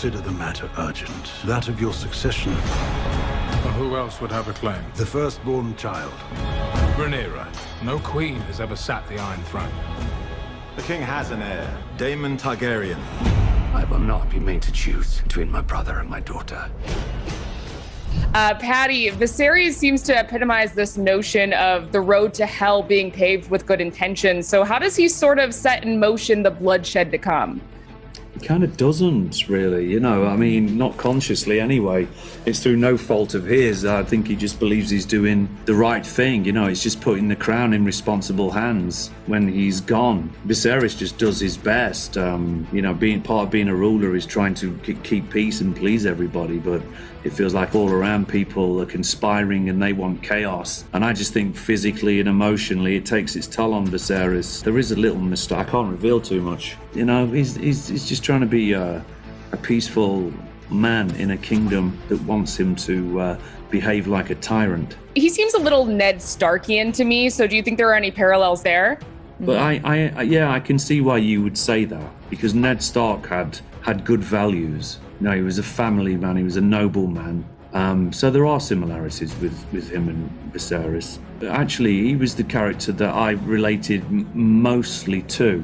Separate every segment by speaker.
Speaker 1: consider the matter urgent. That of your succession.
Speaker 2: Who else would have a claim?
Speaker 1: The firstborn child.
Speaker 2: Rhaenyra. No queen has ever sat the Iron Throne.
Speaker 3: The king has an heir, Daemon Targaryen.
Speaker 4: I will not be made to choose between my brother and my daughter.
Speaker 5: Paddy, Viserys seems to epitomize this notion of the road to hell being paved with good intentions. So how does he sort of set in motion the bloodshed to come?
Speaker 6: He kind of doesn't, really, you know, I mean, not consciously anyway. It's through no fault of his. I think he just believes he's doing the right thing, you know, he's just putting the crown in responsible hands when he's gone. Viserys just does his best. You know, being part of being a ruler is trying to keep peace and please everybody, but it feels like all around people are conspiring and they want chaos. And I just think physically and emotionally it takes its toll on Viserys. There is a little mistake. I can't reveal too much. You know, he's just trying to be a peaceful man in a kingdom that wants him to behave like a tyrant.
Speaker 5: He seems a little Ned Starkian to me. So do you think there are any parallels there?
Speaker 6: But I can see why you would say that, because Ned Stark had good values. You know, he was a family man, he was a noble man. So there are similarities with him and Viserys. But actually, he was the character that I related mostly to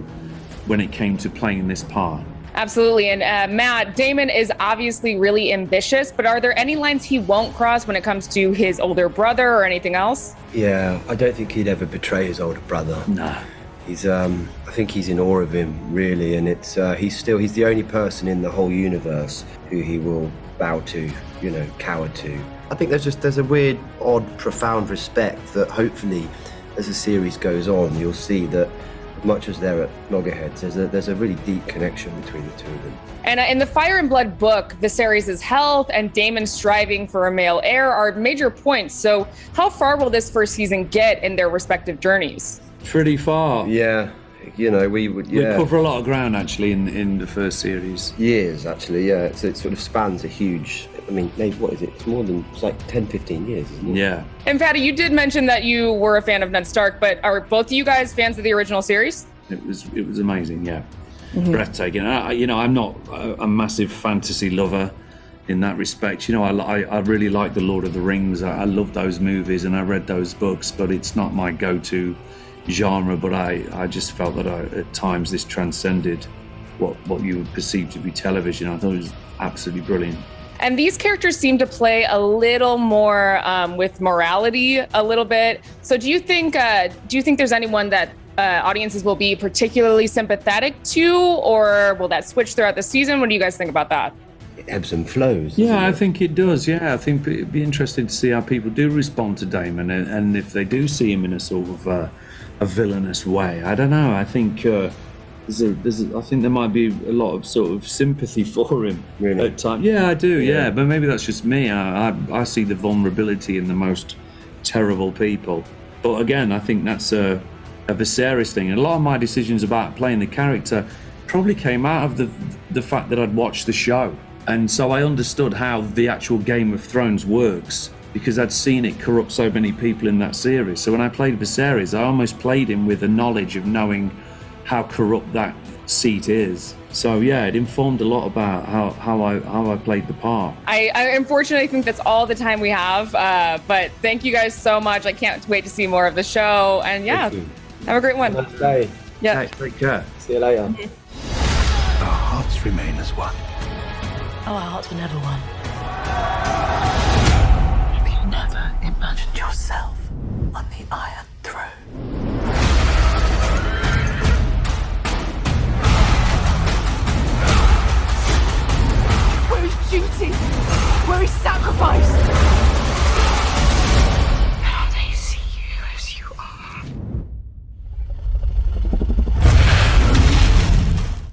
Speaker 6: when it came to playing this part.
Speaker 5: Absolutely. And Matt, Daemon is obviously really ambitious, but are there any lines he won't cross when it comes to his older brother or anything else?
Speaker 7: Yeah, I don't think he'd ever betray his older brother.
Speaker 6: No.
Speaker 7: He's, I think he's in awe of him, really, and it's he's the only person in the whole universe who he will bow to, you know, cower to. I think there's a weird, odd, profound respect that hopefully, as the series goes on, you'll see that much as they're at loggerheads, there's a really deep connection between the two of them.
Speaker 5: And in the Fire and Blood book, Viserys' health and Daemon striving for a male heir are major points. So how far will this first season get in their respective journeys?
Speaker 6: Pretty far.
Speaker 7: Yeah, you know, we
Speaker 6: cover a lot of ground actually in the first series.
Speaker 7: Years, actually, yeah. It sort of spans a huge, I mean, maybe, what is it? It's like 10, 15 years, isn't it?
Speaker 6: Yeah.
Speaker 5: And Paddy, you did mention that you were a fan of Ned Stark, but are both of you guys fans of the original series?
Speaker 6: It was amazing, yeah. Mm-hmm. Breathtaking. You know, I'm not a massive fantasy lover in that respect. You know, I really like The Lord of the Rings. I love those movies and I read those books, but it's not my go-to genre. But I just felt that at times this transcended what you would perceive to be television. I thought it was absolutely brilliant.
Speaker 5: And these characters seem to play a little more with morality a little bit. So do you think there's anyone that audiences will be particularly sympathetic to, or will that switch throughout the season? What do you guys think about that?
Speaker 7: It ebbs and flows.
Speaker 6: Yeah, I think it does. Yeah, I think it'd be interesting to see how people do respond to Daemon, and if they do see him in a sort of a villainous way. I don't know. I think I think there might be a lot of sort of sympathy for him at times. Yeah, I do. Yeah, but maybe that's just me. I see the vulnerability in the most terrible people. But again, I think that's a Viserys thing. And a lot of my decisions about playing the character probably came out of the fact that I'd watched the show. And so I understood how the actual Game of Thrones works, because I'd seen it corrupt so many people in that series. So when I played Viserys, I almost played him with the knowledge of knowing how corrupt that seat is. So yeah, it informed a lot about how I played the part.
Speaker 5: I unfortunately think that's all the time we have. But thank you guys so much. I can't wait to see more of the show. And yeah, have a great one.
Speaker 7: Have a nice day.
Speaker 5: Yeah.
Speaker 6: Hey, take care.
Speaker 7: See you later.
Speaker 1: Our hearts remain as one.
Speaker 8: Oh, our hearts were never one.